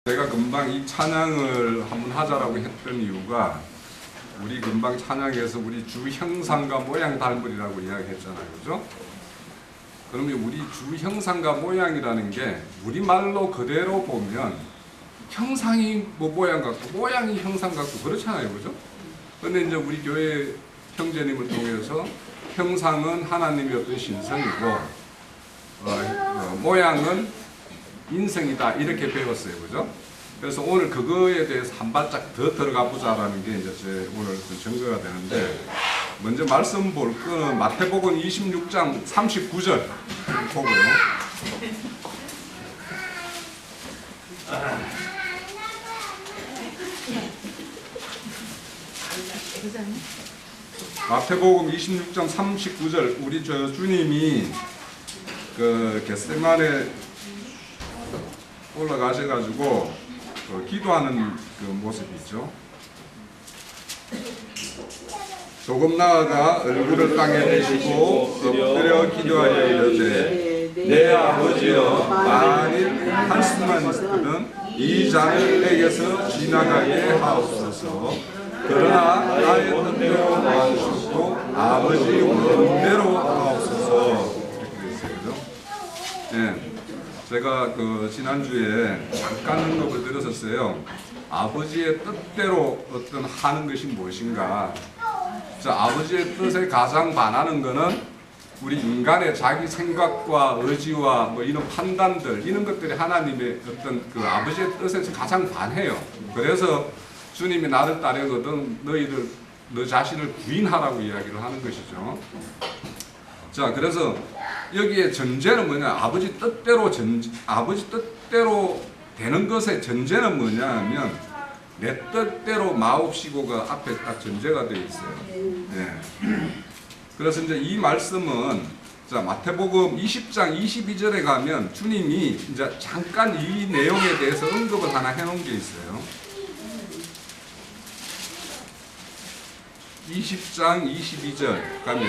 제가 금방 이 찬양을 한번 하자라고 했던 이유가 우리 금방 찬양에서 우리 주 형상과 모양 닮으리라고 이야기했잖아요. 그죠? 그러면 우리 주 형상과 모양이라는 게 우리말로 그대로 보면 형상이 뭐 모양 같고 모양이 형상 같고 그렇잖아요. 그죠? 근데 이제 우리 교회 형제님을 통해서 형상은 하나님의 어떤 신성이고 모양은 인성이다 이렇게 배웠어요. 그죠? 그래서 오늘 그거에 대해서 한 발짝 더 들어가 보자라는 게 이제 제 오늘 그 증거가 되는데, 먼저 말씀 볼 거는 마태복음 26장 39절 보고요. 마태복음 26장 39절, 우리 저 주님이 그 겟세마네 올라가셔가지고 기도하는 그 모습이 있죠. 조금 나아가 얼굴을 땅에 대시고 엎드려 기도하여 이르되 내 아버지여, 만일 할 수만 있거든 이 잔을 내게서 지나가게 하옵소서. 그러나 나의 뜻대로 하옵소서, 아버지 원대로 하옵소서. 이렇게 됐어요. 그죠? 네. 제가 그 지난주에 잠깐 언급을 드렸었어요. 아버지의 뜻대로 어떤 하는 것이 무엇인가. 자, 아버지의 뜻에 가장 반하는 것은 우리 인간의 자기 생각과 의지와 뭐 이런 판단들, 이런 것들이 하나님의 어떤 그 아버지의 뜻에서 가장 반해요. 그래서 주님이 나를 따르거든 너희들 너 자신을 부인하라고 이야기를 하는 것이죠. 자, 그래서 여기에 전제는 뭐냐? 아버지 뜻대로 되는 것의 전제는 뭐냐 하면 내 뜻대로 마옵시고가 앞에 딱 전제가 되어 있어요. 네. 그래서 이제 이 말씀은 자, 마태복음 20장 22절에 가면 주님이 이제 잠깐 이 내용에 대해서 언급을 하나 해놓은 게 있어요. 20장 22절 가면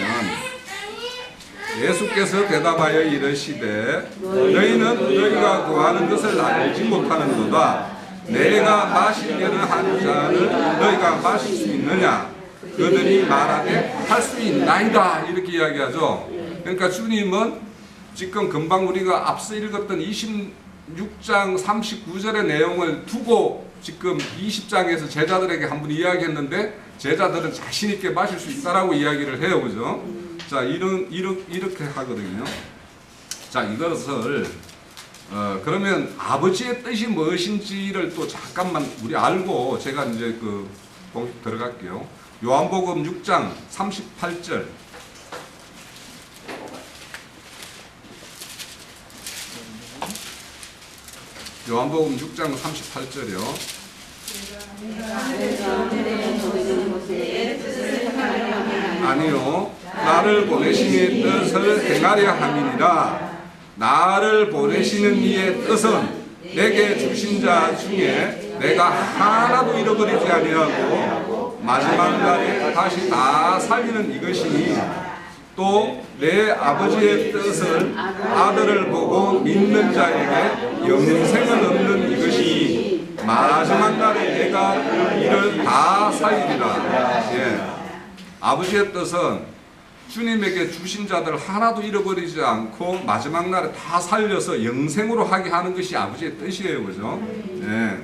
예수께서 대답하여 이르시되 너희는 너희가 구하는 것을 알지 못하는도다. 내가 마시려는 한 잔을 너희가 마실 수 있느냐? 그들이 말하되 할 수 있나이다. 이렇게 이야기하죠. 그러니까 주님은 지금 금방 우리가 앞서 읽었던 26장 39절의 내용을 두고 지금 20장에서 제자들에게 한번 이야기했는데 제자들은 자신 있게 마실 수 있다라고 이야기를 해요. 그죠? 자, 이렇게 하거든요. 자, 이것을 그러면 아버지의 뜻이 무엇인지를 또 잠깐만 우리 알고 제가 이제 그 공식 들어갈게요. 요한복음 6장 38절. 요한복음 6장 38절이요. 아니요, 나를 보내신 이의 뜻을 행하려 함이니라. 나를 보내시는 이의 뜻은 내게 주신 자 중에 내가 하나도 잃어버리지 아니하고 마지막 날에 다시 다 살리는 이것이니, 또 내 아버지의 뜻을 아들을 보고 믿는 자에게 영생을 얻는 이것이니 마지막 날에 내가 이를 다 살리리라. 예. 아버지의 뜻은 주님에게 주신 자들 하나도 잃어버리지 않고 마지막 날에 다 살려서 영생으로 하게 하는 것이 아버지의 뜻이에요. 그죠? 예.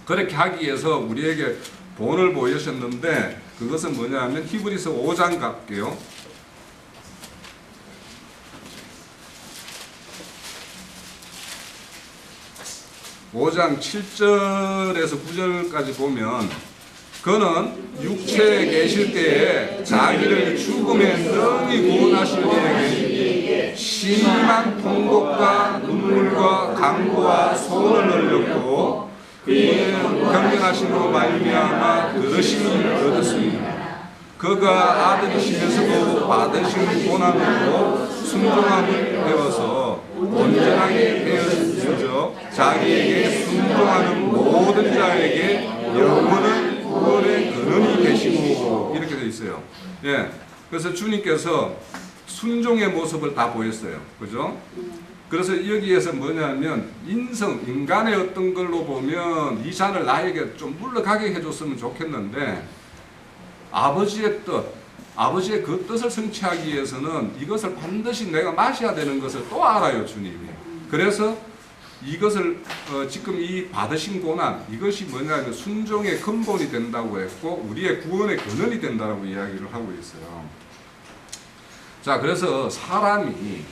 그렇게 하기 위해서 우리에게 본을 보여주셨는데 그것은 뭐냐면 히브리서 5장 갈게요. 5장 7절에서 9절까지 보면 그는 육체에 계실 때에 자기를 죽음에 능히 구원하실 이에게 심한 통곡과 눈물과 간구와 소원을 흘렸고 그의 경건하심으로 말미암아 들으심을 얻었습니다. 그가 아들이시면서도 받으신 고난으로 순종함을 배워서 온전하게 되어서 자기에게 순종하는 모든 자에게 영원한 구원의 근원이 계시고, 이렇게 되어 있어요. 예, 그래서 주님께서 순종의 모습을 다 보였어요. 그죠? 그래서 여기에서 뭐냐면 인간의 어떤 걸로 보면 이 잔을 나에게 좀 물러가게 해줬으면 좋겠는데 아버지의 뜻, 아버지의 그 뜻을 성취하기 위해서는 이것을 반드시 내가 마셔야 되는 것을 또 알아요, 주님이. 그래서 이것을 지금 이 받으신 고난, 이것이 뭐냐면 순종의 근본이 된다고 했고 우리의 구원의 근원이 된다고 이야기를 하고 있어요. 자, 그래서 사람이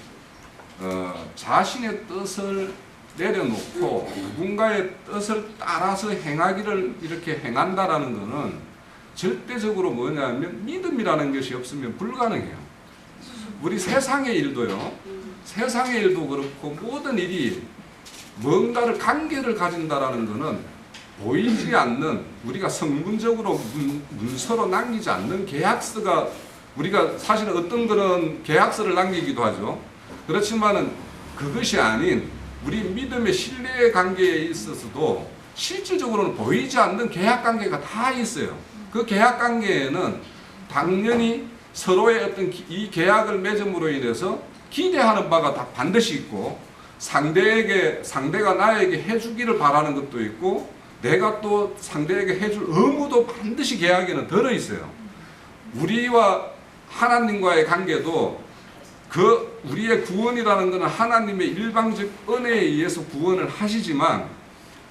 자신의 뜻을 내려놓고 누군가의 뜻을 따라서 행하기를 이렇게 행한다라는 것은 절대적으로 뭐냐면 믿음이라는 것이 없으면 불가능해요. 우리 세상의 일도요. 세상의 일도 그렇고 모든 일이 뭔가를 관계를 가진다라는 것은 보이지 않는 우리가 성문적으로 문서로 남기지 않는 계약서가 우리가 사실은 어떤 그런 계약서를 남기기도 하죠. 그렇지만은 그것이 아닌 우리 믿음의 신뢰의 관계에 있어서도 실질적으로는 보이지 않는 계약 관계가 다 있어요. 그 계약 관계에는 당연히 서로의 어떤 이 계약을 맺음으로 인해서 기대하는 바가 다 반드시 있고 상대가 나에게 해주기를 바라는 것도 있고 내가 또 상대에게 해줄 의무도 반드시 계약에는 들어있어요. 우리와 하나님과의 관계도 그 우리의 구원이라는 것은 하나님의 일방적 은혜에 의해서 구원을 하시지만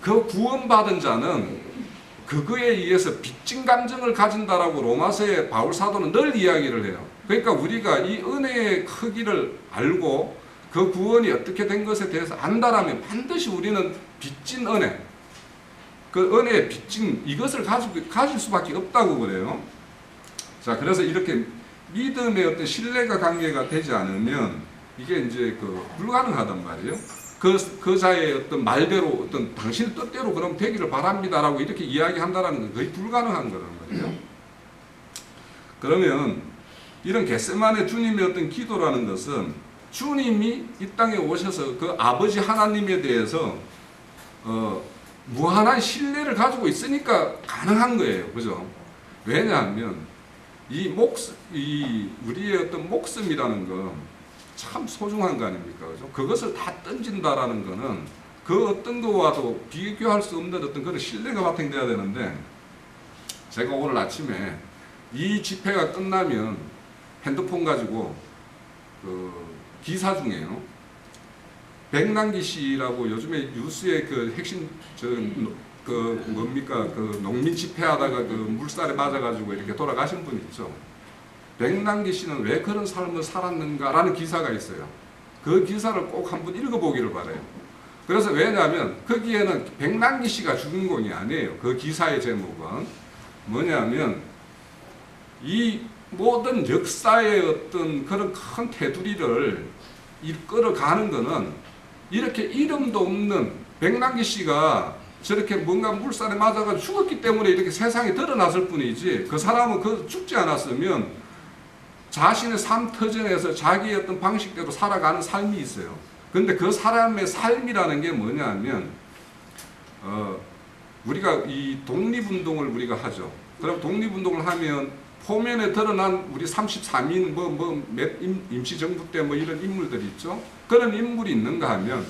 그 구원받은 자는 그거에 의해서 빚진 감정을 가진다라고 로마서의 바울 사도는 늘 이야기를 해요. 그러니까 우리가 이 은혜의 크기를 알고 그 구원이 어떻게 된 것에 대해서 안다라면 반드시 우리는 빚진 은혜, 그 은혜의 빚진 이것을 가질 수밖에 없다고 그래요. 자, 그래서 이렇게 믿음의 어떤 신뢰가 관계가 되지 않으면 이게 이제 불가능하단 말이에요. 그 자의 어떤 말대로 어떤 당신 뜻대로 그럼 되기를 바랍니다라고 이렇게 이야기한다라는 건 거의 불가능한 거란 말이에요. 그러면 이런 겟세마네 주님의 어떤 기도라는 것은 주님이 이 땅에 오셔서 그 아버지 하나님에 대해서 무한한 신뢰를 가지고 있으니까 가능한 거예요. 그죠? 왜냐하면 우리의 어떤 목숨이라는 건 참 소중한 거 아닙니까? 그죠? 그것을 다 던진다라는 거는 그 어떤 거와도 비교할 수 없는 어떤 그런 신뢰가 바탕돼야 되는데 제가 오늘 아침에 이 집회가 끝나면 핸드폰 가지고 기사 중에요. 백남기 씨라고 요즘에 뉴스의 그 핵심 농민 집회하다가 물살에 맞아가지고 이렇게 돌아가신 분이 있죠. 백남기 씨는 왜 그런 삶을 살았는가라는 기사가 있어요. 그 기사를 꼭 한번 읽어보기를 바라요. 그래서 왜냐하면 거기에는 백남기 씨가 주인공이 아니에요. 그 기사의 제목은 뭐냐면 이 모든 역사의 어떤 그런 큰 테두리를 이끌어가는 거는 이렇게 이름도 없는 백남기 씨가 저렇게 뭔가 물살에 맞아가 죽었기 때문에 이렇게 세상에 드러났을 뿐이지 그 사람은 죽지 않았으면 자신의 삶 터전에서 자기의 어떤 방식대로 살아가는 삶이 있어요. 근데 그 사람의 삶이라는 게 뭐냐면 우리가 이 독립운동을 우리가 하죠. 그럼 독립운동을 하면 포면에 드러난 우리 33인 임시정부 때 이런 인물들이 있죠. 그런 인물이 있는가 하면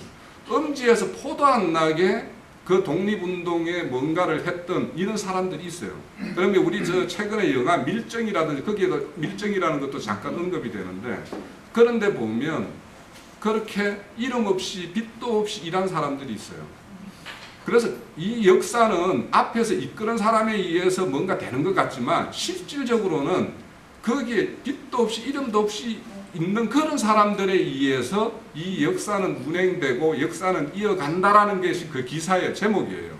음지에서 포도 안 나게 그 독립운동에 뭔가를 했던 이런 사람들이 있어요. 그러면 우리 최근에 영화 밀정이라든지 거기에도 밀정이라는 것도 잠깐 언급이 되는데 그런데 보면 그렇게 이름 없이 빚도 없이 일한 사람들이 있어요. 그래서 이 역사는 앞에서 이끄는 사람에 의해서 뭔가 되는 것 같지만 실질적으로는 거기에 빚도 없이 이름도 없이 있는 그런 사람들에 의해서 이 역사는 운행되고 역사는 이어간다라는 것이 그 기사의 제목이에요.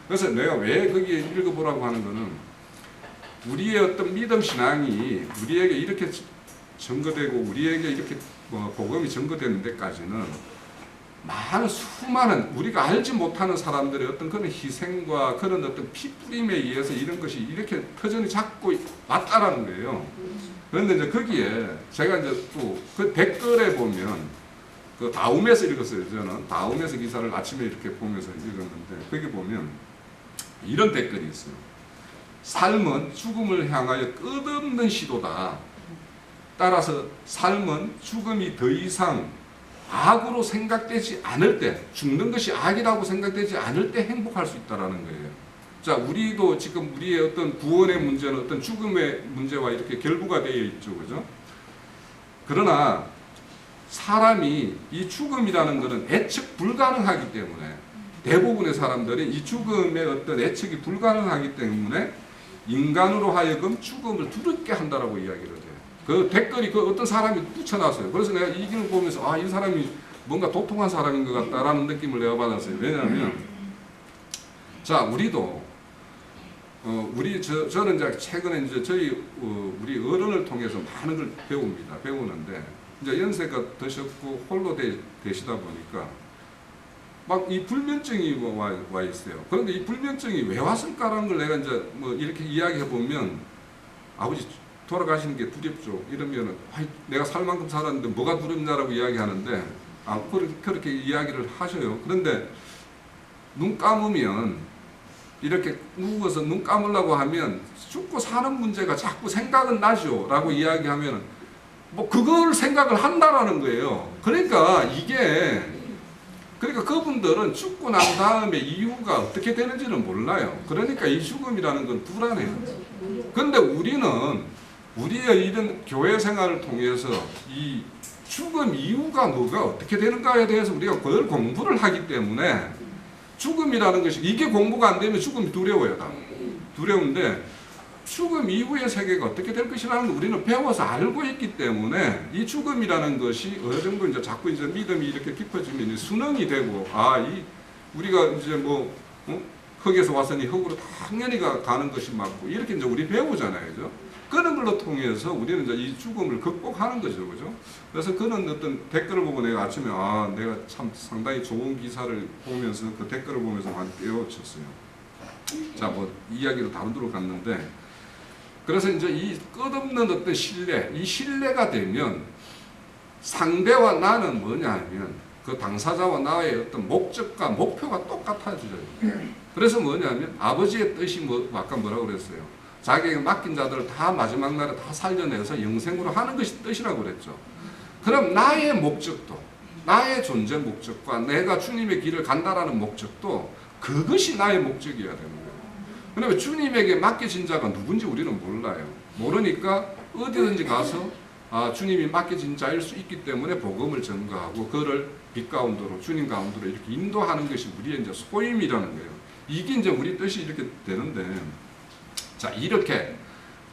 그래서 내가 왜 거기에 읽어보라고 하는 거는 우리의 어떤 믿음 신앙이 우리에게 이렇게 전거되고 우리에게 이렇게 복음이 전거되는 데까지는 수많은 우리가 알지 못하는 사람들의 어떤 그런 희생과 그런 어떤 피뿌림에 의해서 이런 것이 이렇게 터전이 잡고 왔다라는 거예요. 그런데 이제 거기에 제가 이제 또 그 댓글에 보면 그 다움에서 읽었어요. 저는 다움에서 기사를 아침에 이렇게 보면서 읽었는데 거기 보면 이런 댓글이 있어요. 삶은 죽음을 향하여 끝없는 시도다. 따라서 삶은 죽음이 더 이상 악으로 생각되지 않을 때, 죽는 것이 악이라고 생각되지 않을 때 행복할 수 있다라는 거예요. 자, 우리도 지금 우리의 어떤 구원의 문제는 어떤 죽음의 문제와 이렇게 결부가 되어 있죠. 그죠? 그러나 사람이 이 죽음이라는 것은 예측 불가능하기 때문에 대부분의 사람들이 이 죽음의 어떤 예측이 불가능하기 때문에 인간으로 하여금 죽음을 두렵게 한다라고 이야기를 해요. 그 댓글이 그 어떤 사람이 붙여놨어요. 그래서 내가 이 길을 보면서 아, 이 사람이 뭔가 도통한 사람인 것 같다라는 느낌을 내가 받았어요. 왜냐하면 자, 우리도 저는 이제 최근에 이제 저희 우리 어른을 통해서 많은 걸 배우는데 이제 연세가 드셨고 홀로 되시다 보니까 막 이 불면증이 와 있어요. 그런데 이 불면증이 왜 왔을까라는 걸 내가 이제 뭐 이렇게 이야기해 보면 아버지 돌아가시는 게 두렵죠. 이러면은 내가 살 만큼 살았는데 뭐가 두렵냐라고 이야기하는데 그렇게 이야기를 하셔요. 그런데 눈 감으면 이렇게 누워서 눈 감으려고 하면 죽고 사는 문제가 자꾸 생각은 나죠 라고 이야기하면 뭐 그걸 생각을 한다라는 거예요. 그러니까 그분들은 죽고 난 다음에 이유가 어떻게 되는지는 몰라요. 그러니까 이 죽음이라는 건 불안해요. 그런데 우리는 우리의 이런 교회 생활을 통해서 이 죽음 이유가 뭐가 어떻게 되는가에 대해서 우리가 그걸 공부를 하기 때문에 죽음이라는 것이 이게 공부가 안 되면 죽음이 두려워요. 두려운데 죽음 이후의 세계가 어떻게 될 것이라는 걸 우리는 배워서 알고 있기 때문에 이 죽음이라는 것이 어느 정도 이제 자꾸 이제 믿음이 이렇게 깊어지면 이제 순응이 되고 우리가 이제 흙에서 왔으니 흙으로 당연히 가는 것이 맞고 이렇게 이제 우리 배우잖아요, 그죠? 그런 걸로 통해서 우리는 이제 이 죽음을 극복하는 거죠, 그죠? 그래서 그런 어떤 댓글을 보고 내가 아침에 내가 참 상당히 좋은 기사를 보면서 그 댓글을 보면서 많이 깨우쳤어요. 자, 이야기를 다루도록 갔는데. 그래서 이제 이 끝없는 어떤 신뢰, 이 신뢰가 되면 상대와 나는 뭐냐 하면 그 당사자와 나의 어떤 목적과 목표가 똑같아져요. 그래서 뭐냐면 아버지의 뜻이 아까 뭐라고 그랬어요? 자기에게 맡긴 자들을 다 마지막 날에 다 살려내서 영생으로 하는 것이 뜻이라고 그랬죠. 그럼 나의 목적도, 나의 존재 목적과 내가 주님의 길을 간다라는 목적도 그것이 나의 목적이어야 되는 거예요. 그러면 주님에게 맡겨진 자가 누군지 우리는 몰라요. 모르니까 어디든지 가서 주님이 맡겨진 자일 수 있기 때문에 복음을 전가하고 그를 빛 가운데로 주님 가운데로 이렇게 인도하는 것이 우리의 이제 소임이라는 거예요. 이게 이제 우리 뜻이 이렇게 되는데, 자, 이렇게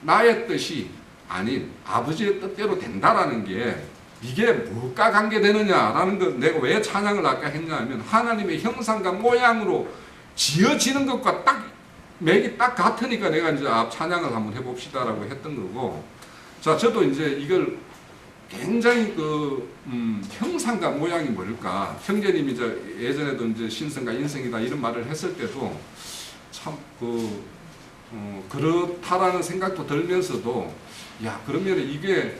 나의 뜻이 아닌 아버지의 뜻대로 된다라는 게 이게 뭐가 관계되느냐라는 것, 내가 왜 찬양을 아까 했냐 하면 하나님의 형상과 모양으로 지어지는 것과 맥이 딱 같으니까 내가 이제 찬양을 한번 해봅시다라고 했던 거고, 자, 저도 이제 이걸 굉장히 형상과 모양이 뭘까? 형제님이 예전에도 이제 신성과 인성이다 이런 말을 했을 때도 참 그렇다라는 생각도 들면서도 그러면 이게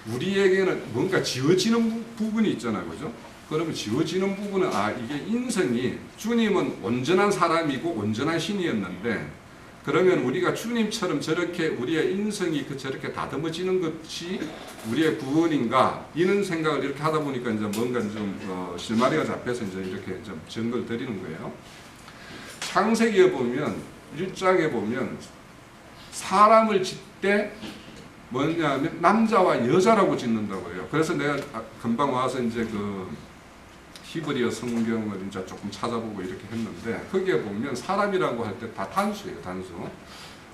우리에게는 뭔가 지어지는 부분이 있잖아요, 그죠? 그러면 지어지는 부분은 이게 인성이 주님은 온전한 사람이고 온전한 신이었는데 그러면 우리가 주님처럼 저렇게 우리의 인성이 저렇게 다듬어지는 것이 우리의 구원인가 이런 생각을 이렇게 하다 보니까 이제 뭔가 좀 실마리가 잡혀서 이제 이렇게 좀 증거를 드리는 거예요. 창세기에 보면 1장에 보면 사람을 짓되 뭐냐면 남자와 여자라고 짓는다고 해요. 그래서 내가 금방 와서 이제 히브리어 성경을 이제 조금 찾아보고 이렇게 했는데 거기에 보면 사람이라고 할 때 다 단수예요, 단수.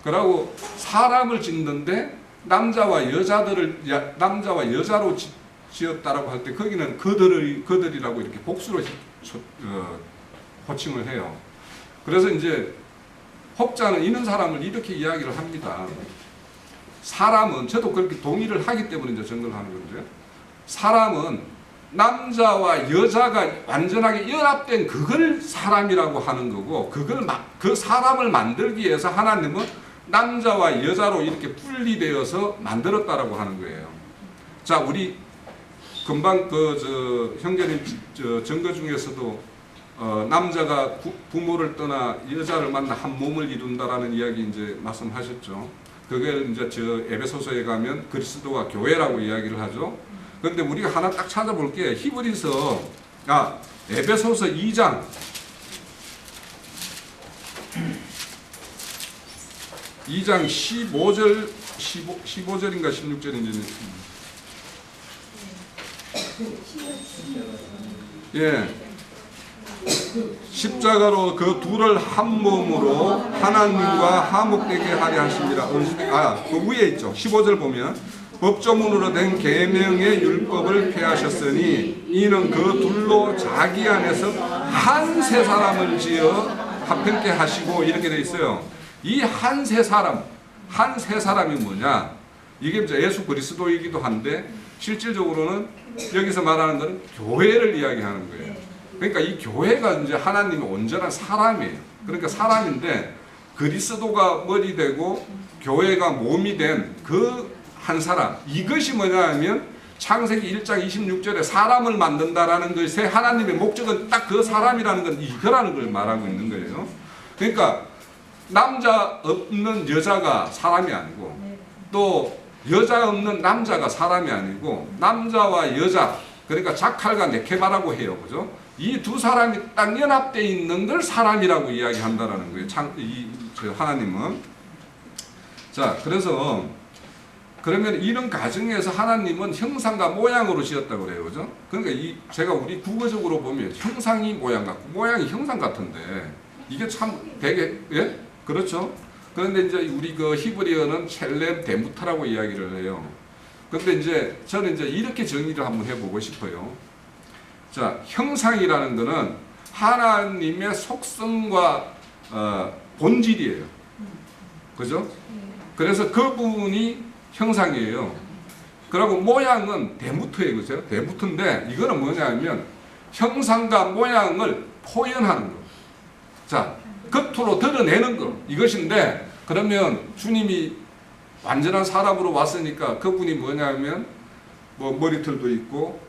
그러고 사람을 짓는데 남자와 여자로 지었다라고 할 때 거기는 그들이라고 이렇게 복수로 호칭을 해요. 그래서 이제 혹자는 있는 사람을 이렇게 이야기를 합니다. 사람은 저도 그렇게 동의를 하기 때문에 이제 정리를 하는 건데요. 사람은 남자와 여자가 완전하게 연합된 그걸 사람이라고 하는 거고 그 사람을 만들기 위해서 하나님은 남자와 여자로 이렇게 분리되어서 만들었다라고 하는 거예요. 자, 우리 금방 형제님 증거 중에서도 남자가 부모를 떠나 여자를 만나 한 몸을 이룬다라는 이야기 이제 말씀하셨죠. 그게 이제 에베소서에 가면 그리스도와 교회라고 이야기를 하죠. 그런데 우리가 하나 딱 찾아볼게요. 히브리서, 에베소서 2장 15절, 15절인가 16절인지. 예. 십자가로 그 둘을 한 몸으로 하나님과 화목되게 하려 하십니다. 그 위에 있죠. 15절 보면 법조문으로 된 계명의 율법을 폐하셨으니 이는 그 둘로 자기 안에서 한 세 사람을 지어 합평케 하시고, 이렇게 돼 있어요. 이 한 세 사람이 뭐냐? 이게 이제 예수 그리스도이기도 한데 실질적으로는 여기서 말하는 것은 교회를 이야기하는 거예요. 그러니까 이 교회가 이제 하나님의 온전한 사람이에요. 그러니까 사람인데 그리스도가 머리 되고 교회가 몸이 된 그 한 사람. 이것이 뭐냐 하면 창세기 1장 26절에 사람을 만든다라는 것의 하나님의 목적은 딱 그 사람이라는 건 이거라는 걸 말하고 있는 거예요. 그러니까 남자 없는 여자가 사람이 아니고, 또 여자 없는 남자가 사람이 아니고, 남자와 여자, 그러니까 자칼과 네케바라고 해요. 그죠? 이 두 사람이 딱 연합되어 있는 걸 사람이라고 이야기한다라는 거예요. 하나님은. 자, 그래서 그러면 이런 가정에서 하나님은 형상과 모양으로 지었다고 그래요. 그죠? 그러니까 제가 우리 국어적으로 보면 형상이 모양 같고 모양이 형상 같은데 이게 참 되게, 예? 그렇죠? 그런데 이제 우리 그 히브리어는 첼렘 데무타라고 이야기를 해요. 근데 이제 저는 이제 이렇게 정의를 한번 해보고 싶어요. 자, 형상이라는 거는 하나님의 속성과 본질이에요. 그죠? 그래서 그분이 형상이에요. 그리고 모양은 데무트예요. 그죠? 데무트인데 이거는 뭐냐면 형상과 모양을 표현하는 거. 자, 겉으로 드러내는 거. 이것인데, 그러면 주님이 완전한 사람으로 왔으니까 그분이 뭐냐면 뭐 머리털도 있고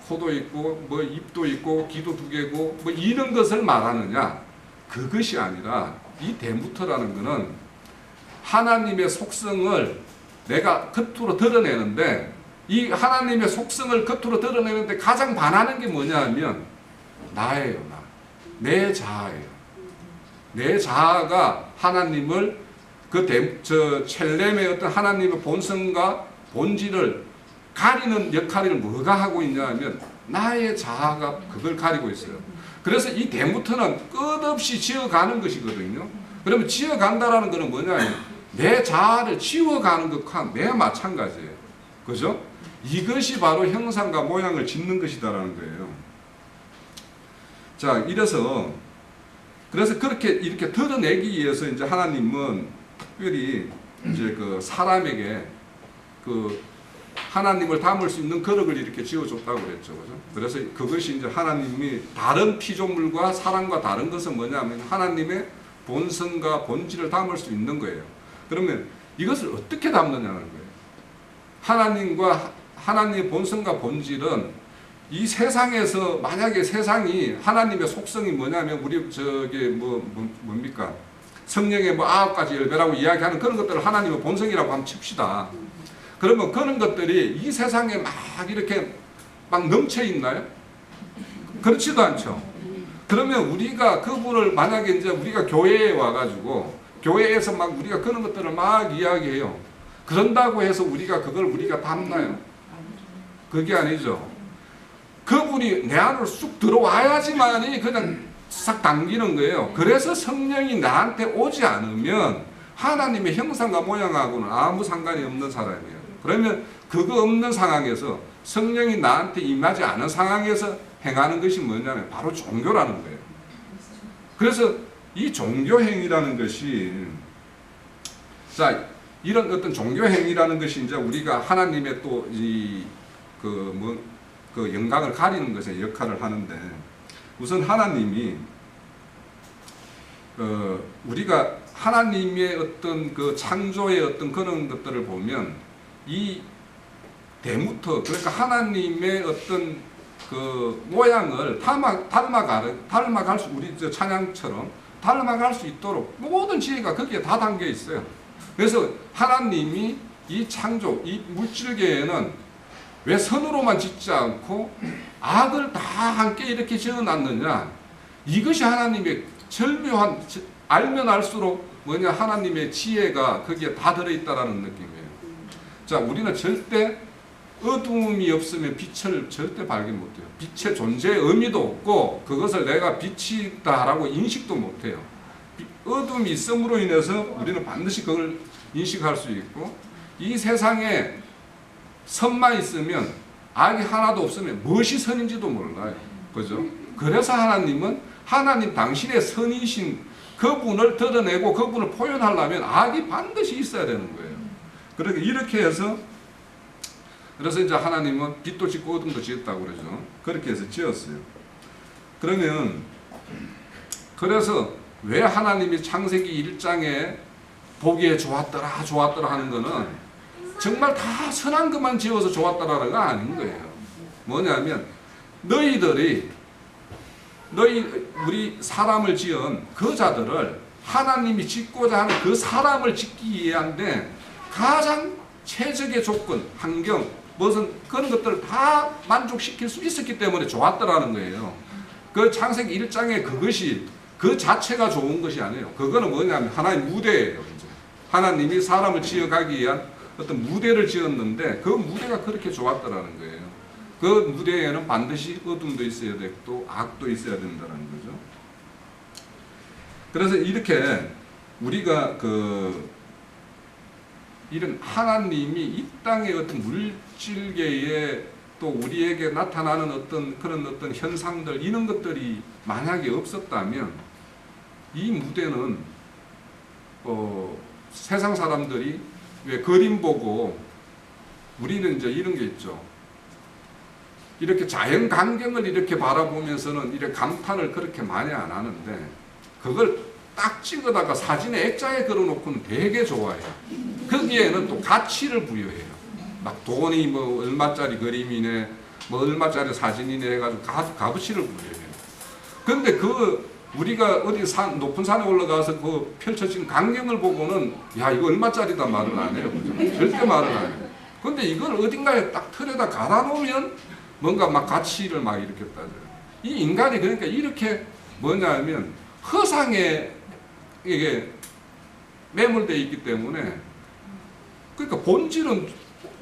코도 있고 뭐 입도 있고 귀도 두 개고 뭐 이런 것을 말하느냐? 그것이 아니라 이 데무트라는 거는 하나님의 속성을 내가 겉으로 드러내는데, 이 하나님의 속성을 겉으로 드러내는데 가장 반하는 게 뭐냐 하면 나예요. 내 자아예요. 내 자아가 하나님을 첼렘의 어떤 하나님의 본성과 본질을 가리는 역할을 뭐가 하고 있냐 하면 나의 자아가 그걸 가리고 있어요. 그래서 이 데무트는 끝없이 지어가는 것이거든요. 그러면 지어간다라는 것은 뭐냐, 내 자아를 지워가는 것과 매 마찬가지예요. 그죠? 이것이 바로 형상과 모양을 짓는 것이다라는 거예요. 자, 그래서 그렇게 이렇게 드러내기 위해서 이제 하나님은 특별히 이제 그 사람에게 그 하나님을 담을 수 있는 그릇을 이렇게 지어줬다고 그랬죠. 그죠? 그래서 그것이 이제 하나님이 다른 피조물과 사람과 다른 것은 뭐냐면 하나님의 본성과 본질을 담을 수 있는 거예요. 그러면 이것을 어떻게 담느냐는 거예요. 하나님의 본성과 본질은 이 세상에서, 만약에 세상이 하나님의 속성이 뭐냐면 우리 뭡니까? 성령의 뭐 9가지 열매라고 이야기하는 그런 것들을 하나님의 본성이라고 한번 칩시다. 그러면 그런 것들이 이 세상에 막 이렇게 막 넘쳐 있나요? 그렇지도 않죠. 그러면 우리가 그분을 만약에 이제 우리가 교회에 와가지고 교회에서 막 우리가 그런 것들을 막 이야기해요. 그런다고 해서 우리가 담나요? 그게 아니죠. 그분이 내 안으로 쑥 들어와야지만이 그냥 싹 당기는 거예요. 그래서 성령이 나한테 오지 않으면 하나님의 형상과 모양하고는 아무 상관이 없는 사람이에요. 그러면 그거 없는 상황에서 성령이 나한테 임하지 않은 상황에서 행하는 것이 뭐냐면 바로 종교라는 거예요. 그래서 이 종교행위라는 것이, 자, 이런 어떤 종교행위라는 것이 이제 우리가 하나님의 또 그 영광을 가리는 것에 역할을 하는데, 우선 하나님이 우리가 하나님의 어떤 그 창조의 어떤 그런 것들을 보면 이 데무터, 그러니까 하나님의 어떤 그 모양을 닮아갈 수, 우리 저 찬양처럼 닮아갈 수 있도록 모든 지혜가 거기에 다 담겨 있어요. 그래서 하나님이 이 창조, 이 물질계에는 왜 선으로만 짓지 않고 악을 다 함께 이렇게 지어놨느냐. 이것이 하나님의 절묘한, 알면 알수록 뭐냐, 하나님의 지혜가 거기에 다 들어있다라는 느낌이에요. 자, 우리는 절대 어두움이 없으면 빛을 절대 발견 못해요. 빛의 존재의 의미도 없고 그것을 내가 빛이다라고 인식도 못해요. 어둠이 있음으로 인해서 우리는 반드시 그걸 인식할 수 있고, 이 세상에 선만 있으면 악이 하나도 없으면 무엇이 선인지도 몰라요. 그죠? 그래서 하나님은 하나님 당신의 선이신 그분을 드러내고 그분을 표현하려면 악이 반드시 있어야 되는 거예요. 그러니까 이렇게 해서, 그래서 이제 하나님은 빛도 짓고 어둠도 지었다고 그러죠. 그렇게 해서 지었어요. 그러면 그래서 왜 하나님이 창세기 1장에 보기에 좋았더라 좋았더라 하는 거는 정말 다 선한 것만 지어서 좋았더라는 건 아닌 거예요. 뭐냐면 우리 사람을 지은 그 자들을 하나님이 짓고자 하는 그 사람을 짓기 위한데 가장 최적의 조건, 환경, 무슨 그런 것들을 다 만족시킬 수 있었기 때문에 좋았더라는 거예요. 그 창세기 1장에 그것이 그 자체가 좋은 것이 아니에요. 그거는 뭐냐면 하나의 무대예요. 이제. 하나님이 사람을 지어가기 위한 어떤 무대를 지었는데 그 무대가 그렇게 좋았더라는 거예요. 그 무대에는 반드시 어둠도 있어야 되고 악도 있어야 된다는 거죠. 그래서 이렇게 우리가 이런 하나님이 이 땅의 어떤 물질계에 또 우리에게 나타나는 그런 어떤 현상들, 이런 것들이 만약에 없었다면 이 무대는 세상 사람들이 왜 그림 보고, 우리는 이제 이런 게 있죠. 이렇게 자연 광경을 이렇게 바라보면서는 이렇게 감탄을 그렇게 많이 안 하는데 그걸 딱 찍어다가 사진에 액자에 걸어놓고는 되게 좋아해요. 거기에는 또 가치를 부여해요. 막 돈이 뭐 얼마짜리 그림이네, 뭐 얼마짜리 사진이네 해가지고 값어치를 부여해요. 근데 우리가 어디 높은 산에 올라가서 그 펼쳐진 광경을 보고는 야, 이거 얼마짜리다 말을 안 해요. 그죠? 절대 말을 안 해요. 근데 이걸 어딘가에 딱 틀에다 갈아 놓으면 뭔가 막 가치를 막 이렇게 따져요. 이 인간이 그러니까 이렇게 뭐냐면 허상에 이게 매몰되어 있기 때문에, 그러니까 본질은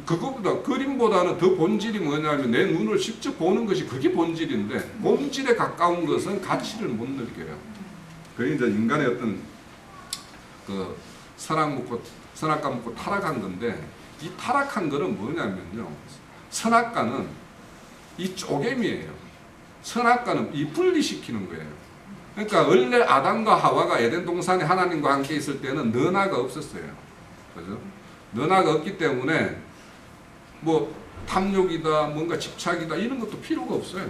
그거보다, 그림보다는 더 본질이 뭐냐면 내 눈을 직접 보는 것이 그게 본질인데 본질에 가까운 것은 가치를 못 느껴요. 그게 이제 인간의 어떤 그 선악과 먹고 타락한 건데, 이 타락한 거는 뭐냐면요, 선악과는 이 쪼개미예요. 선악과는 이 분리시키는 거예요. 그러니까 원래 아담과 하와가 에덴 동산에 하나님과 함께 있을 때는 너나가 없었어요. 그죠? 너나가 없기 때문에 뭐 탐욕이다, 뭔가 집착이다, 이런 것도 필요가 없어요.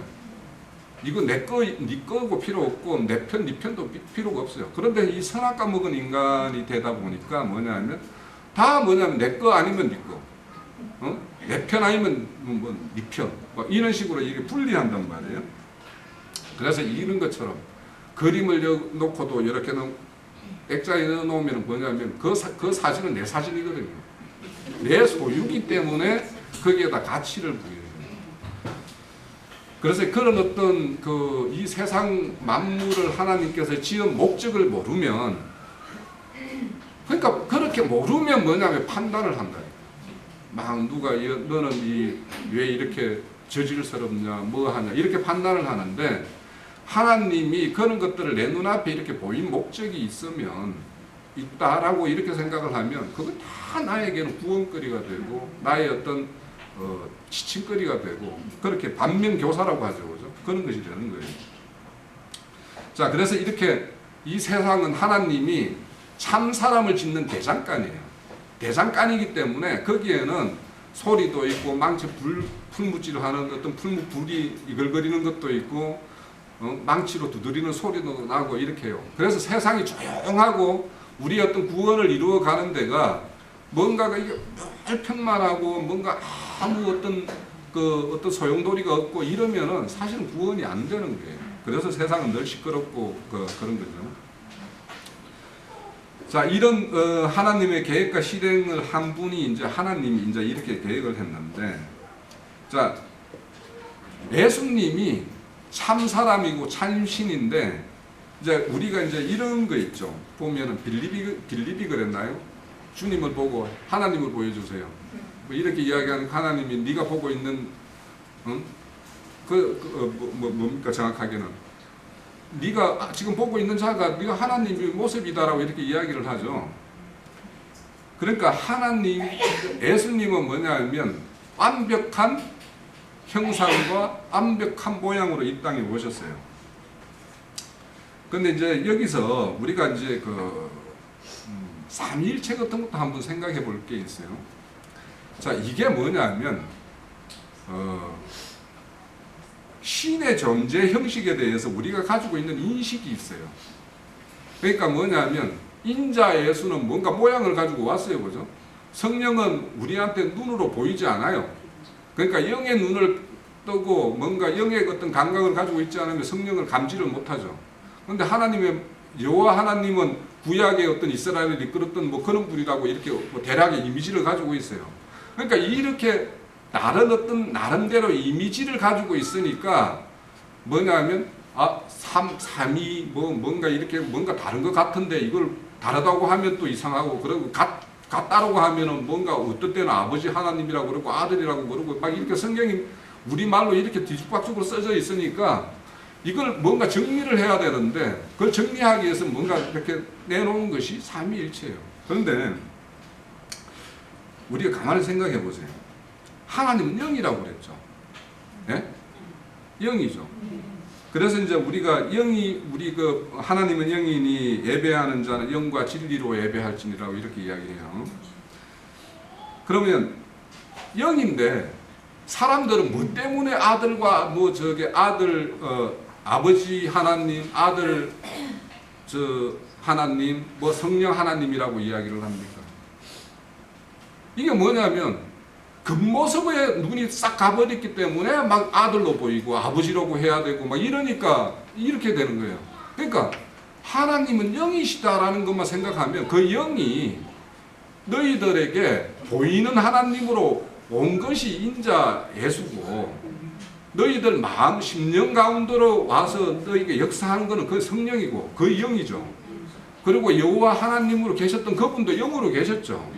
이거 내 거, 네 거고 필요 없고 내 편, 네 편도 필요가 없어요. 그런데 이 선악과 먹은 인간이 되다 보니까 뭐냐면 다 뭐냐면 내 거 아니면 네 거, 내 편 아니면 뭐 네 편, 뭐 이런 식으로 이게 분리한단 말이에요. 그래서 이런 것처럼 그림을 놓고도 이렇게 액자에 넣어놓으면 뭐냐면 그 사진은 내 사진이거든요. 내 소유기 때문에 거기에다 가치를 부여해요. 그래서 그런 어떤 이 세상 만물을 하나님께서 지은 목적을 모르면, 그러니까 그렇게 모르면 뭐냐면 판단을 한다. 막 누가 너는 왜 이렇게 저질스럽냐, 뭐 하냐, 이렇게 판단을 하는데, 하나님이 그런 것들을 내 눈앞에 이렇게 보인 목적이 있다라고 이렇게 생각을 하면 그건 다 나에게는 구원거리가 되고 나의 어떤 지침거리가 되고, 그렇게 반면교사라고 하죠. 그죠? 그런 것이 되는 거예요. 자, 그래서 이렇게 이 세상은 하나님이 참 사람을 짓는 대장간이에요. 대장간이기 때문에 거기에는 소리도 있고 망치 풀무질을 하는 어떤 불이 이글거리는 것도 있고 망치로 두드리는 소리도 나고 이렇게 해요. 그래서 세상이 조용하고 우리 어떤 구원을 이루어 가는 데가 뭔가가 이게 평만하고 뭔가 아무 어떤 소용돌이가 없고 이러면은 사실은 구원이 안 되는 거예요. 그래서 세상은 늘 시끄럽고 그런 거죠. 자, 이런 하나님의 계획과 실행을 한 분이 이제 하나님이 이제 이렇게 계획을 했는데, 자, 예수님이 참 사람이고 참 신인데 이제 우리가 이제 이런 거 있죠. 보면은 빌립이 그랬나요? 주님을 보고 하나님을 보여주세요. 뭐 이렇게 이야기하는 하나님이 네가 보고 있는 뭡니까 정확하게는 네가 지금 보고 있는 자가 네가 하나님의 모습이다라고 이렇게 이야기를 하죠. 그러니까 하나님, 예수님은 뭐냐면 완벽한 형상과 완벽한 모양으로 이 땅에 오셨어요. 근데 이제 여기서 우리가 이제 그 삼위일체 같은 것도 한번 생각해 볼 게 있어요. 자, 이게 뭐냐면 신의 존재 형식에 대해서 우리가 가지고 있는 인식이 있어요. 그러니까 뭐냐면 인자 예수는 뭔가 모양을 가지고 왔어요. 그죠? 성령은 우리한테 눈으로 보이지 않아요. 그러니까 영의 눈을 뜨고 뭔가 영의 어떤 감각을 가지고 있지 않으면 성령을 감지를 못하죠. 그런데 하나님의 여호와 하나님은 구약의 어떤 이스라엘을 이끌었던 뭐 그런 분이라고 이렇게 뭐 대략의 이미지를 가지고 있어요. 그러니까 이렇게 다른 어떤 나름대로 이미지를 가지고 있으니까 뭐냐면 삼위 뭔가 이렇게 뭔가 다른 것 같은데 이걸 다르다고 하면 또 이상하고 그러고 같다라고 하면은 뭔가 어떨 때는 아버지 하나님이라고 그러고 아들이라고 그러고 막 이렇게 성경이 우리말로 이렇게 뒤죽박죽으로 써져 있으니까 이걸 뭔가 정리를 해야 되는데 그걸 정리하기 위해서 뭔가 이렇게 내놓은 것이 삼위일체예요. 그런데 우리가 가만히 생각해 보세요. 하나님은 영이라고 그랬죠. 예? 영이죠. 그래서 이제 우리가 우리 그 하나님은 영이니 예배하는 자는 영과 진리로 예배할지니라고 이렇게 이야기해요. 그러면 영인데 사람들은 뭐 때문에 아들과 뭐 저게 아들 아버지 하나님, 아들 하나님, 뭐 성령 하나님이라고 이야기를 합니까? 이게 뭐냐면 겉모습에 눈이 싹 가버렸기 때문에 막 아들로 보이고 아버지라고 해야 되고 막 이러니까 이렇게 되는 거예요. 그러니까 하나님은 영이시다라는 것만 생각하면 그 영이 너희들에게 보이는 하나님으로 온 것이 인자 예수고 너희들 마음 심령 가운데로 와서 너희에게 역사하는 것은 그 성령이고 그 영이죠. 그리고 여호와 하나님으로 계셨던 그분도 영으로 계셨죠.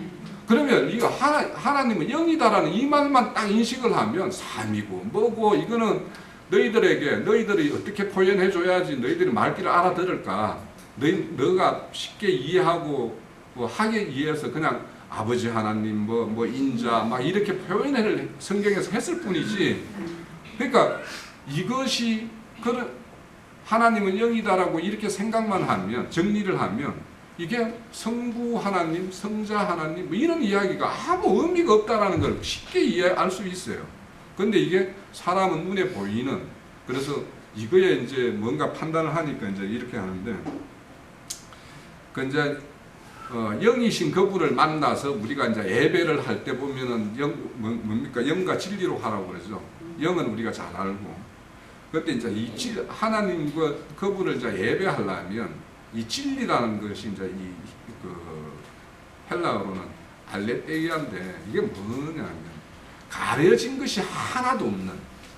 그러면 이거 하나님은 영이다라는 이 말만 딱 인식을 하면 삼이고 뭐고 이거는 너희들이 어떻게 표현해 줘야지 너희들이 말귀를 알아들을까? 너가 쉽게 이해하고 뭐 하게 이해해서 그냥 아버지 하나님 뭐 인자 막 이렇게 표현을 성경에서 했을 뿐이지. 그러니까 이것이 하나님은 영이다라고 이렇게 생각만 하면 정리를 하면 이게 성부 하나님, 성자 하나님 뭐 이런 이야기가 아무 의미가 없다라는 걸 쉽게 이해할 수 있어요. 그런데 이게 사람은 눈에 보이는 그래서 이거에 이제 뭔가 판단을 하니까 이제 이렇게 하는데 그 이제 영이신 그분을 만나서 우리가 이제 예배를 할 때 보면은 뭡니까 영과 진리로 하라고 그러죠. 영은 우리가 잘 알고 그때 이제 하나님과 그분을 이제 예배하려면 이 진리라는 것이 이제 그 헬라어로는 알레테이아인데 이게 뭐냐면 가려진 것이 하나도 없는.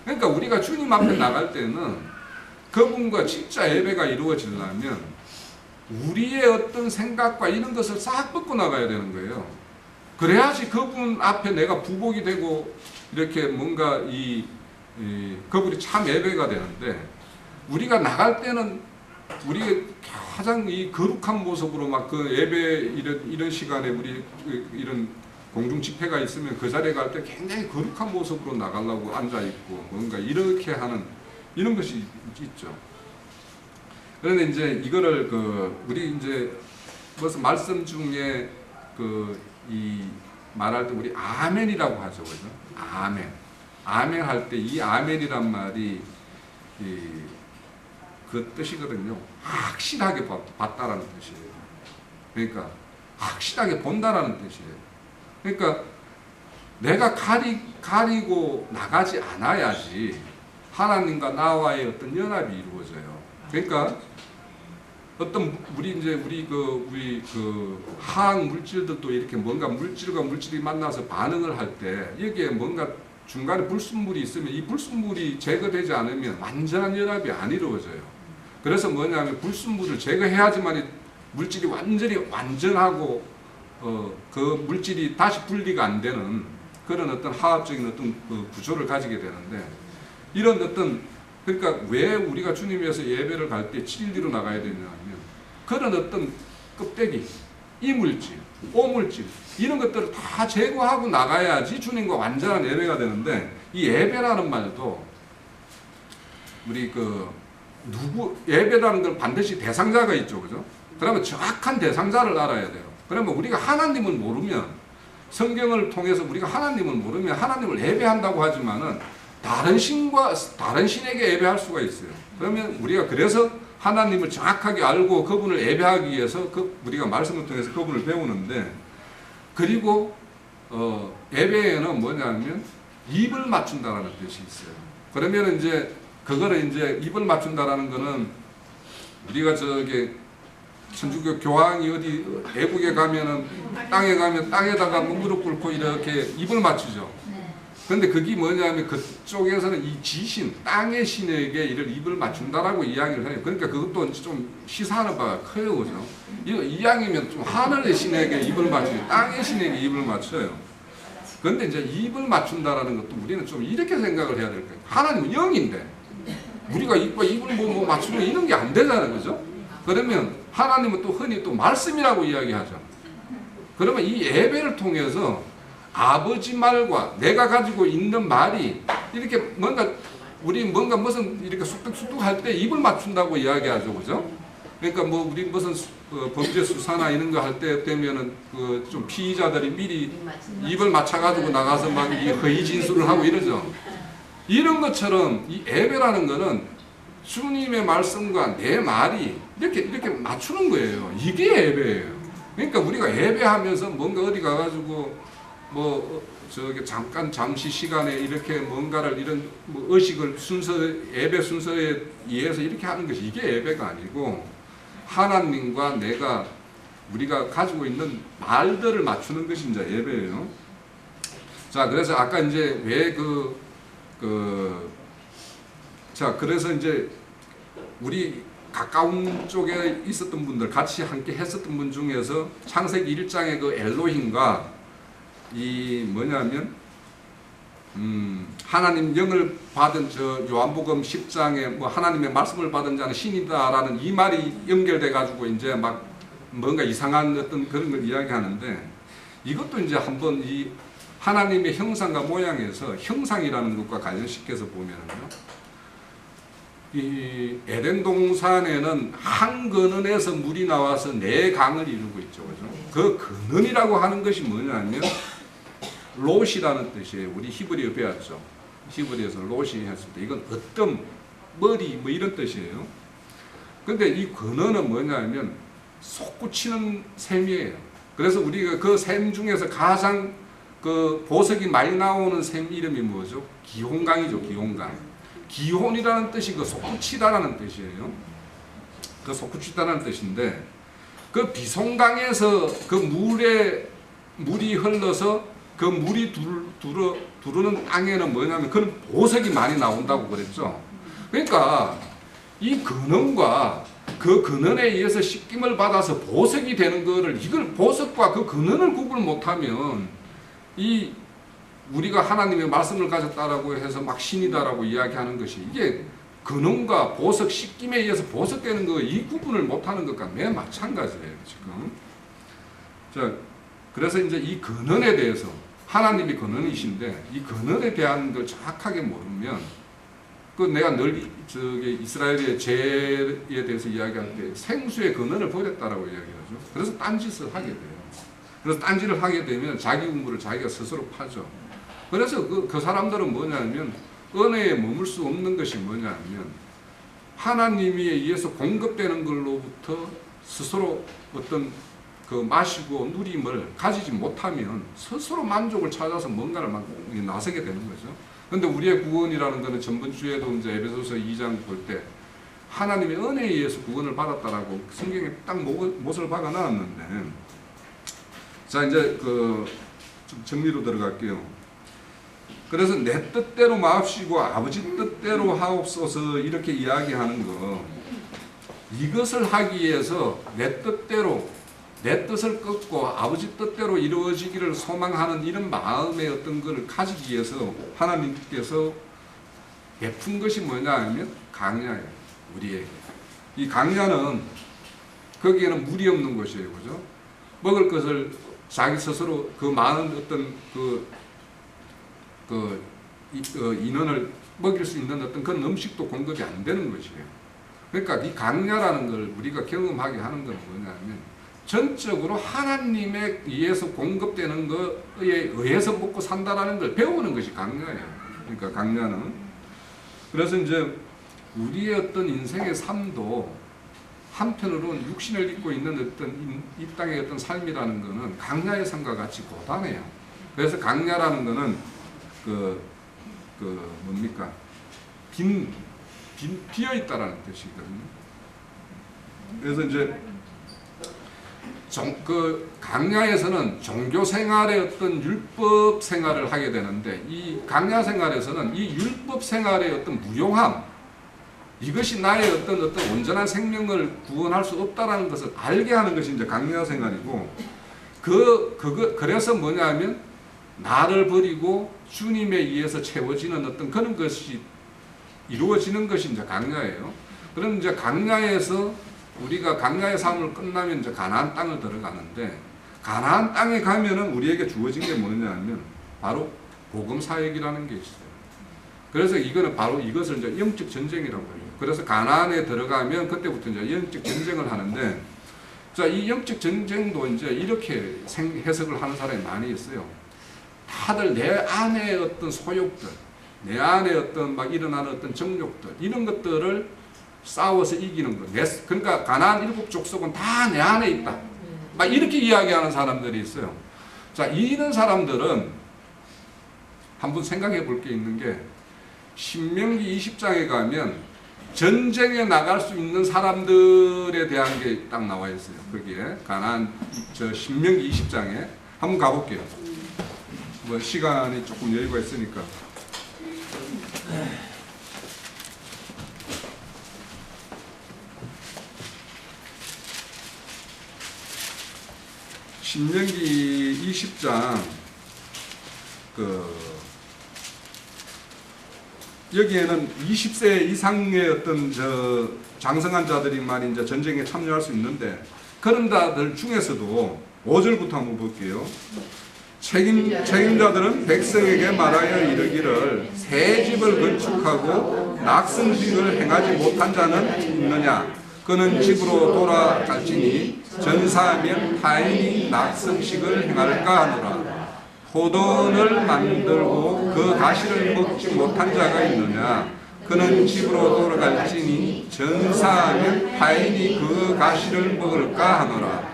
그러니까 우리가 주님 앞에 나갈 때는 그분과 진짜 예배가 이루어지려면 우리의 어떤 생각과 이런 것을 싹 벗고 나가야 되는 거예요. 그래야지 그분 앞에 내가 부복이 되고 이렇게 뭔가 그분이 참 예배가 되는데 우리가 나갈 때는 우리 가장 이 거룩한 모습으로 막 그 예배 이런 시간에 우리 이런 공중 집회가 있으면 그 자리에 갈 때 굉장히 거룩한 모습으로 나가려고 앉아 있고 뭔가 이렇게 하는 이런 것이 있죠. 그런데 이제 이거를 우리 이제 무슨 말씀 중에 이 말할 때 우리 아멘이라고 하죠, 그죠? 아멘. 아멘 할 때 이 아멘이란 말이 그 뜻이거든요. 확실하게 봤다라는 뜻이에요. 그러니까 확실하게 본다라는 뜻이에요. 그러니까 내가 가리고 나가지 않아야지 하나님과 나와의 어떤 연합이 이루어져요. 그러니까 어떤 우리 화학 물질들도 이렇게 뭔가 물질과 물질이 만나서 반응을 할 때 여기에 뭔가 중간에 불순물이 있으면 이 불순물이 제거되지 않으면 완전한 연합이 안 이루어져요. 그래서 뭐냐면 불순물을 제거해야지만 물질이 완전하고 그 물질이 다시 분리가 안 되는 그런 어떤 화학적인 어떤 그 구조를 가지게 되는데, 이런 어떤, 그러니까 왜 우리가 주님에서 예배를 갈 때 진리로 나가야 되냐면 그런 어떤 껍데기, 이물질, 오물질 이런 것들을 다 제거하고 나가야지 주님과 완전한 예배가 되는데, 이 예배라는 말도 우리 예배라는 걸 반드시 대상자가 있죠, 그죠? 그러면 정확한 대상자를 알아야 돼요. 그러면 우리가 하나님을 모르면, 성경을 통해서 우리가 하나님을 모르면 하나님을 예배한다고 하지만은 다른 신에게 예배할 수가 있어요. 그러면 우리가 그래서 하나님을 정확하게 알고 그분을 예배하기 위해서 우리가 말씀을 통해서 그분을 배우는데, 그리고 예배에는 뭐냐면 입을 맞춘다라는 뜻이 있어요. 그러면 이제 그거를 이제 입을 맞춘다라는 거는, 우리가 천주교 교황이 어디 애국에 가면은 땅에 가면 땅에다가 무릎 꿇고 이렇게 입을 맞추죠. 그런데 그게 뭐냐면 그쪽에서는 이 지신, 땅의 신에게 이를 입을 맞춘다라고 이야기를 해요. 그러니까 그것도 좀 시사하는 바가 커요, 그죠? 이왕이면 좀 하늘의 신에게 입을 맞추고 땅의 신에게 입을 맞춰요. 그런데 이제 입을 맞춘다라는 것도 우리는 좀 이렇게 생각을 해야 될 거예요. 하나님은 영인데 우리가 입을 뭐 맞추면 이런 게 안 되잖아요, 그죠? 그러면 하나님은 또 흔히 또 말씀이라고 이야기하죠. 그러면 이 예배를 통해서 아버지 말과 내가 가지고 있는 말이 이렇게 뭔가 무슨 이렇게 쑥득쑥득 할 때 입을 맞춘다고 이야기하죠, 그죠? 그러니까 뭐 우리 무슨 범죄 수사나 이런 거 할 때 되면은 좀 피의자들이 미리 입을 맞춰가지고 나가서 막 이 허위 진술을 하고 이러죠. 이런 것처럼 이 예배라는 거는 주님의 말씀과 내 말이 이렇게 맞추는 거예요. 이게 예배예요. 그러니까 우리가 예배하면서 뭔가 어디 가가지고 잠시 시간에 이렇게 뭔가를 이런 의식을 예배 순서에 의해서 이렇게 하는 것이 이게 예배가 아니고, 하나님과 우리가 가지고 있는 말들을 맞추는 것이 이제 예배예요. 자, 그래서 아까 이제 왜 그래서 이제 우리 가까운 쪽에 있었던 분들, 같이 함께 했었던 분 중에서 창세기 1장의 그 엘로힘과 하나님 영을 받은 요한복음 10장에 하나님의 말씀을 받은 자는 신이다라는 이 말이 연결돼 가지고 이제 막 뭔가 이상한 어떤 그런 걸 이야기하는데, 이것도 이제 한번 이 하나님의 형상과 모양에서 형상이라는 것과 관련시켜서 보면은요, 이 에덴 동산에는 한 근원에서 물이 나와서 네 강을 이루고 있죠, 그죠? 그 근원이라고 하는 것이 뭐냐면 롯이라는 뜻이에요. 우리 히브리어 배웠죠. 히브리에서 롯이 했을 때 이건 어떤 머리 이런 뜻이에요. 근데 이 근원은 뭐냐면 솟구치는 샘이에요. 그래서 우리가 그 샘 중에서 가장 보석이 많이 나오는 샘 이름이 뭐죠? 기혼강이죠, 기혼강. 기혼이라는 뜻이 솟구치다라는 뜻이에요. 그 솟구치다라는 뜻인데, 그 비송강에서 그 물이 흘러서 그 물이 두르는 땅에는 뭐냐면 그런 보석이 많이 나온다고 그랬죠. 그러니까 이 근원과 그 근원에 의해서 씻김을 받아서 보석이 되는 거를, 이걸 보석과 그 근원을 구분 못하면 우리가 하나님의 말씀을 가졌다라고 해서 막 신이다라고 이야기하는 것이, 이게 근원과 보석, 씻김에 의해서 보석되는 거, 이 구분을 못하는 것과 매 마찬가지예요, 지금. 자, 그래서 이제 이 근원에 대해서, 하나님이 근원이신데 이 근원에 대한 걸 정확하게 모르면, 내가 늘 이스라엘의 죄에 대해서 이야기할 때 생수의 근원을 버렸다라고 이야기하죠. 그래서 딴짓을 하게 돼요. 그래서 딴짓을 하게 되면 자기 우물을 자기가 스스로 파죠. 그래서 그 사람들은 뭐냐면 은혜에 머물 수 없는 것이 뭐냐면 하나님에 의해서 공급되는 걸로부터 스스로 어떤 마시고 누림을 가지지 못하면 스스로 만족을 찾아서 뭔가를 막 나서게 되는 거죠. 그런데 우리의 구원이라는 것은 전번주에도 이제 에베소서 2장 볼 때 하나님의 은혜에 의해서 구원을 받았다라고 성경에 딱 못을 박아놨는데, 자, 이제 좀 정리로 들어갈게요. 그래서 내 뜻대로 마옵시고 아버지 뜻대로 하옵소서 이렇게 이야기하는 거, 이것을 하기 위해서 내 뜻대로, 내 뜻을 끊고 아버지 뜻대로 이루어지기를 소망하는 이런 마음의 어떤 것을 가지기 위해서 하나님께서 베푼 것이 뭐냐 하면 강야예요. 우리에게. 이 강야는 거기에는 물이 없는 것이에요. 그죠? 먹을 것을 자기 스스로 그 많은 어떤 인원을 먹일 수 있는 어떤 그런 음식도 공급이 안 되는 것이에요. 그러니까 이 강야라는 걸 우리가 경험하게 하는 건 뭐냐면 전적으로 하나님에 의해서 공급되는 것에 의해서 먹고 산다라는 걸 배우는 것이 강야예요. 그러니까 강야는. 그래서 이제 우리의 어떤 인생의 삶도 한편으로는 육신을 입고 있는 어떤 이 땅의 어떤 삶이라는 것은 강야의 삶과 같이 고단해요. 그래서 강야라는 것은 뭡니까? 비어 있다라는 뜻이거든요. 그래서 이제 강야에서는 종교 생활의 어떤 율법 생활을 하게 되는데, 이 강야 생활에서는 이 율법 생활의 어떤 무용함, 이것이 나의 어떤 온전한 생명을 구원할 수 없다라는 것을 알게 하는 것이 이제 강야 생활이고, 그래서 뭐냐면 나를 버리고 주님에 의해서 채워지는 어떤 그런 것이 이루어지는 것이 이제 강야예요. 그럼 이제 강야에서 우리가 강야의 삶을 끝나면 이제 가나안 땅을 들어가는데, 가나안 땅에 가면은 우리에게 주어진 게 뭐냐면 바로 복음 사역이라는 게 있어요. 그래서 이거는 바로 이것을 이제 영적 전쟁이라고 해요. 그래서 가나안에 들어가면 그때부터 이제 영적 전쟁을 하는데, 자, 이 영적 전쟁도 이제 이렇게 해석을 하는 사람이 많이 있어요. 다들 내 안에 어떤 소욕들, 내 안에 어떤 막 일어나는 어떤 정욕들, 이런 것들을 싸워서 이기는 거. 그러니까 가나안 7 족속은 다 내 안에 있다. 막 이렇게 이야기하는 사람들이 있어요. 자, 이런 사람들은 한번 생각해 볼 게 있는 게, 신명기 20장에 가면 전쟁에 나갈 수 있는 사람들에 대한 게 딱 나와 있어요. 거기에 가나안 신명기 20장에 한번 가볼게요. 뭐 시간이 조금 여유가 있으니까. 신명기 20장 여기에는 20세 이상의 어떤 장성한 자들이만 이제 전쟁에 참여할 수 있는데, 그런 자들 중에서도 5절부터 한번 볼게요. 책임자들은 백성에게 말하여 이르기를, 새 집을 건축하고 낙성식을 행하지 못한 자는 있느냐? 그는 집으로 돌아갈지니 전사하면 타인이 낙성식을 행할까 하노라. 포도원을 만들고 그 가시를 먹지 못한 자가 있느냐? 그는 집으로 돌아갈지니 전사하면 타인이 그 가시를 먹을까 하노라.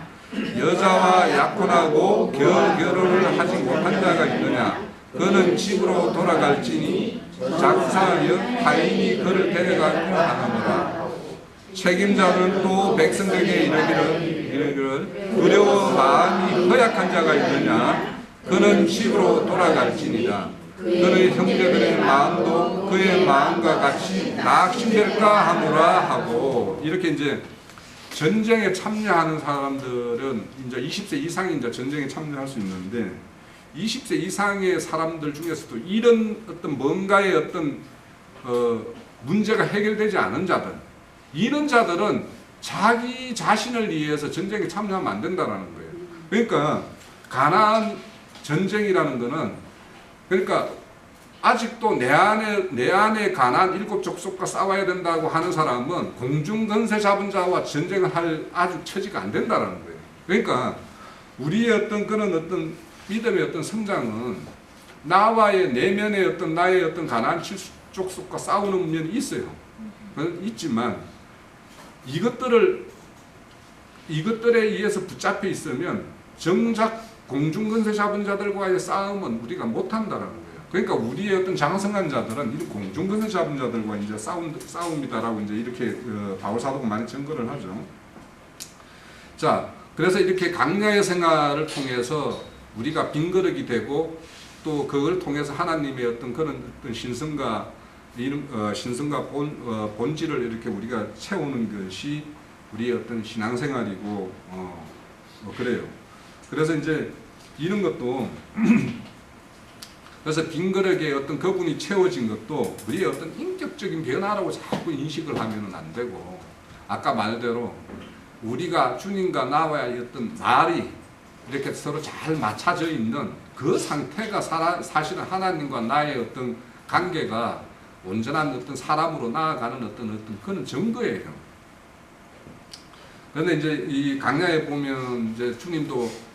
여자와 약혼하고 결혼을 하지 못한 자가 있느냐? 그는 집으로 돌아갈지니 작사하여 타인이 그를 데려갈까 하노라. 책임자는 또 백성에게 이르기를 두려워 마음이 허약한 자가 있느냐? 그는 집으로 돌아갈지니라. 그의 형제들의 마음도 그의 마음과 같이 낙심될까 하노라 하고, 이렇게 이제 전쟁에 참여하는 사람들은 이제 20세 이상이 이제 전쟁에 참여할 수 있는데, 20세 이상의 사람들 중에서도 이런 어떤 뭔가의 어떤 문제가 해결되지 않은 자들, 이런 자들은 자기 자신을 위해서 전쟁에 참여하면 안 된다는 거예요. 그러니까 가나안 전쟁이라는 거는, 그러니까 아직도 내 안에 가나안 7 족속과 싸워야 된다고 하는 사람은 공중건세 잡은 자와 전쟁을 할 아주 처지가 안 된다는 거예요. 그러니까 우리의 어떤 그런 어떤 믿음의 어떤 성장은 나와의 내면의 어떤 나의 어떤 가나안 7 족속과 싸우는 면이 있어요. 있지만 이것들에 의해서 붙잡혀 있으면 정작 공중건세 잡은 자들과의 싸움은 우리가 못한다라는 거예요. 그러니까 우리의 어떤 장성한 자들은 이 공중건세 잡은 자들과 이제 싸움이다라고 이제 이렇게 바울 사도가 많이 증거를 하죠. 자, 그래서 이렇게 강야의 생활을 통해서 우리가 빈거룩이 되고, 또 그걸 통해서 하나님의 어떤 그런 어떤 신성과 신성과 본질을 이렇게 우리가 채우는 것이 우리의 어떤 신앙생활이고 그래요. 그래서 이제 이런 것도 그래서 빈 그릇에 어떤 그분이 채워진 것도 우리의 어떤 인격적인 변화라고 자꾸 인식을 하면은 안 되고, 아까 말대로 우리가 주님과 나와의 어떤 말이 이렇게 서로 잘 맞춰져 있는 그 상태가 사실은 하나님과 나의 어떤 관계가 온전한 어떤 사람으로 나아가는 어떤 그런 증거예요. 그런데 이제 이 강야에 보면 이제 주님도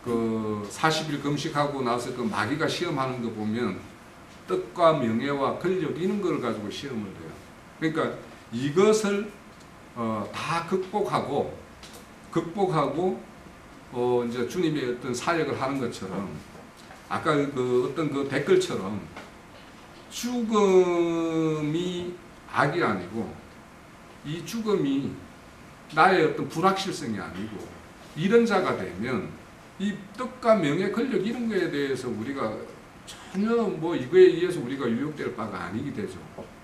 그 40일 금식하고 나서 그 마귀가 시험하는 거 보면 뜻과 명예와 권력 이런 걸 가지고 시험을 해요. 그러니까 이것을 다 극복하고 이제 주님의 어떤 사역을 하는 것처럼 아까 그 어떤 그 댓글처럼 죽음이 악이 아니고 이 죽음이 나의 어떤 불확실성이 아니고 이런 자가 되면 이 뜻과 명예, 권력 이런 거에 대해서 우리가 전혀 뭐 이거에 의해서 우리가 유혹될 바가 아니게 되죠.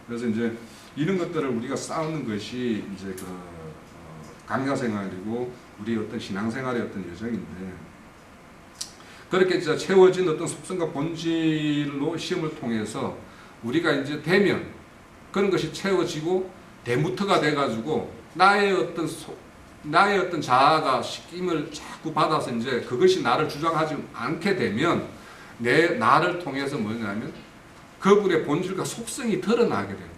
그래서 이제 이런 것들을 우리가 싸우는 것이 이제 그 강야 생활이고 우리 어떤 신앙생활의 어떤 여정인데, 그렇게 이제 채워진 어떤 속성과 본질로 시험을 통해서 우리가 이제 되면 그런 것이 채워지고 대무터가 돼가지고 나의 어떤 자아가 시킴을 자꾸 받아서 이제 그것이 나를 주장하지 않게 되면 나를 통해서 뭐냐면 그분의 본질과 속성이 드러나게 되는 거예요.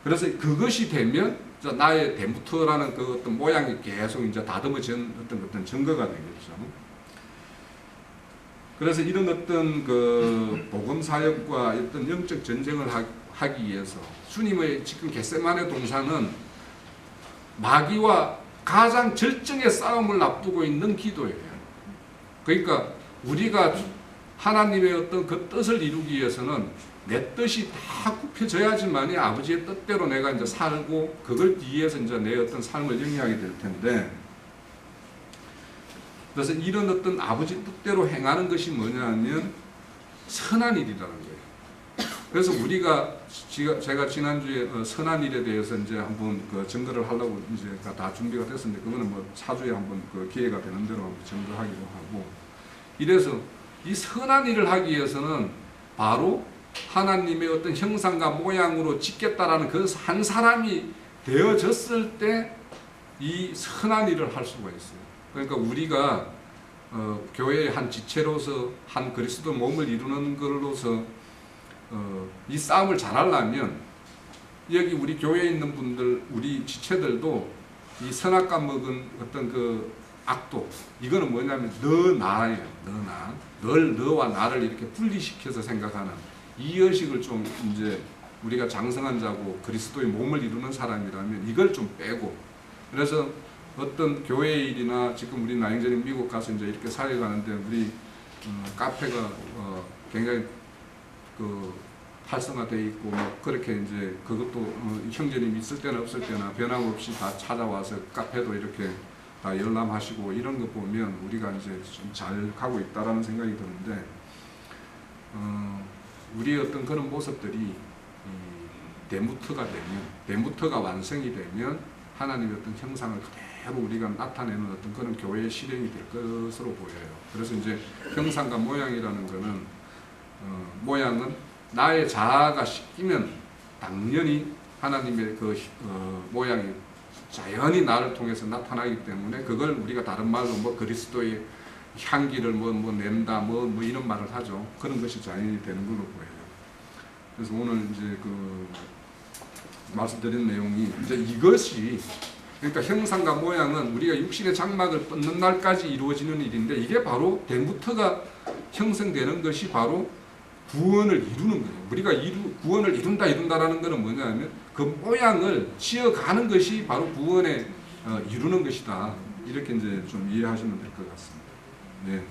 그래서 그것이 되면 나의 대무터라는 그 어떤 모양이 계속 이제 다듬어진 어떤 증거가 되겠죠. 그래서 이런 어떤 그 복음 사역과 어떤 영적 전쟁을 하기 위해서 주님의 지금 겟세마네 동산은 마귀와 가장 절정의 싸움을 앞두고 있는 기도예요. 그러니까 우리가 하나님의 어떤 그 뜻을 이루기 위해서는 내 뜻이 다 굽혀져야지만이 아버지의 뜻대로 내가 이제 살고 그걸 위해서 이제 내 어떤 삶을 영위하게 될 텐데, 그래서 이런 어떤 아버지 뜻대로 행하는 것이 뭐냐면 선한 일이라는 거예요. 그래서 우리가 제가 지난주에 선한 일에 대해서 이제 한번 그 증거를 하려고 이제 다 준비가 됐었는데 그거는 뭐 차주에 한번 그 기회가 되는 대로 한번 증거하기로 하고, 이래서 이 선한 일을 하기 위해서는 바로 하나님의 어떤 형상과 모양으로 짓겠다라는 그 한 사람이 되어졌을 때 이 선한 일을 할 수가 있어요. 그러니까 우리가 교회의 한 지체로서 한 그리스도 몸을 이루는 걸로서 이 싸움을 잘하려면 여기 우리 교회에 있는 분들, 우리 지체들도 이 선악과 먹은 어떤 그 악도, 이거는 뭐냐면 나예요. 너와 나를 이렇게 분리시켜서 생각하는 이 의식을 좀 이제 우리가 장성한 자고 그리스도의 몸을 이루는 사람이라면 이걸 좀 빼고, 그래서 어떤 교회 일이나 지금 우리 나영전이 미국 가서 이제 이렇게 사역하는데 우리 카페가 굉장히 그 활성화되어 있고 뭐 그렇게 이제 그것도 형제님 있을 때나 없을 때나 변함없이 다 찾아와서 카페도 이렇게 다 열람하시고 이런 거 보면 우리가 이제 좀 잘 가고 있다라는 생각이 드는데, 우리의 어떤 그런 모습들이 대무터가 완성이 되면 하나님의 어떤 형상을 그대로 우리가 나타내는 어떤 그런 교회의 실행이 될 것으로 보여요. 그래서 이제 형상과 모양이라는 거는 모양은 나의 자아가 씻기면 당연히 하나님의 그 모양이 자연히 나를 통해서 나타나기 때문에 그걸 우리가 다른 말로 뭐 그리스도의 향기를 뭐 낸다 뭐 이런 말을 하죠. 그런 것이 자연이 되는 걸로 보여요. 그래서 오늘 이제 그 말씀드린 내용이 이제 이것이, 그러니까 형상과 모양은 우리가 육신의 장막을 뻗는 날까지 이루어지는 일인데 이게 바로 대무터가 형성되는 것이 바로 구원을 이루는 거예요. 우리가 구원을 이룬다라는 것은 뭐냐면 그 모양을 지어가는 것이 바로 구원에 이루는 것이다. 이렇게 이제 좀 이해하시면 될 것 같습니다. 네.